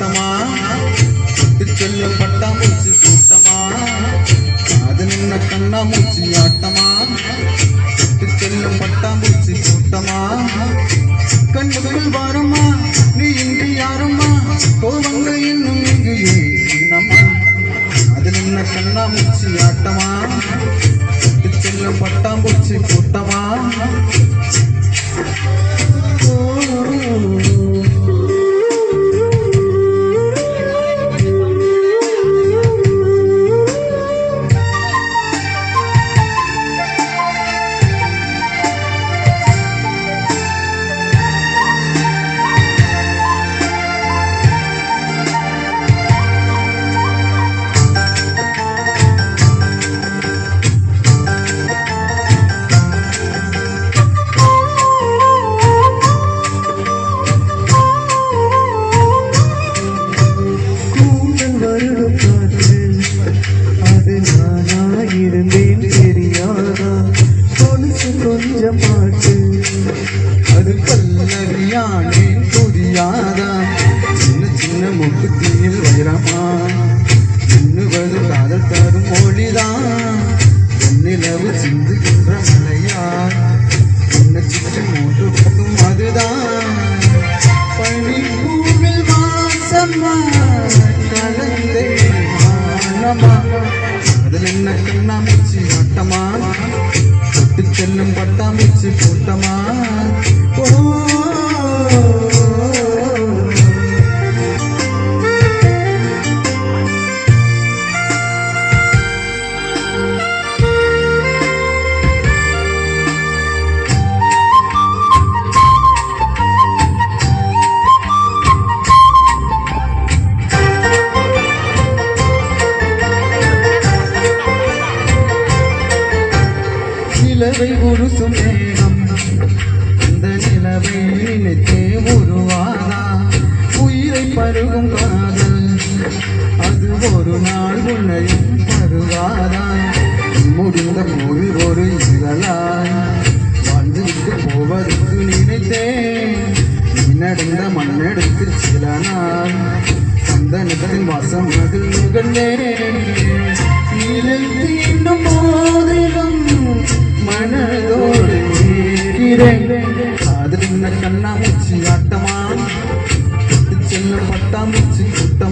ஆட்டமா விட்டு செல்லும் பட்டாம்பூச்சி கூட்டமா அது நின்ன கண்ணாமூச்சி ஆட்டமா விட்டு செல்லும் பட்டாம்பூச்சி கூட்டமா கண்ணுக்குள் வாரம்மா நீ இன்றி யாரம்மா கோவங்கள் இன்னும் இங்கு ஏனம்மா அது நின்ன கண்ணாமூச்சி ஆட்டமா விட்டு செல்லும் பட்டாம்பூச்சி கூட்டமா கொஞ்சம் பாட்டு அது பல்லவியானே புரியாதா சின்ன சின்ன முக்குத்தியில் வைரமா எண்ணுவது காதல் தரும் மொழிதான் நிலவு சிந்துகின்ற மலையா உன்னை சுற்றி மூட்டுக்கும் அதுதான் பனிப்பூவில் வாசமா கலந்தே மானமா அதில் என்ன கண்ணாமூச்சி ஆட்டமா தொட்டு செல்லும் பட்டாம்பூச்சி கூட்டமா நிலவை உருசும் நேரம் இந்த நிலவை நினைத்தே உருவாதா உயிரை பருகும் காதல் அது ஒரு நாள் உன்னையும் பருவாதா முடிந்த போது ஒரு இதழாய் வாழ்ந்துவிட்டு போவதற்கு நினைத்தேன் நடந்த மண்ணெடுத்து சில நாள் சந்தனத்தின் வாசம் அதில் நுகர்ந்தேன் இன்னும் போதிலும் மனதோடு அது என்ன கண்ணாமூச்சி ஆட்டமா செல்லும் பட்டாம்பூச்சி கூட்டம்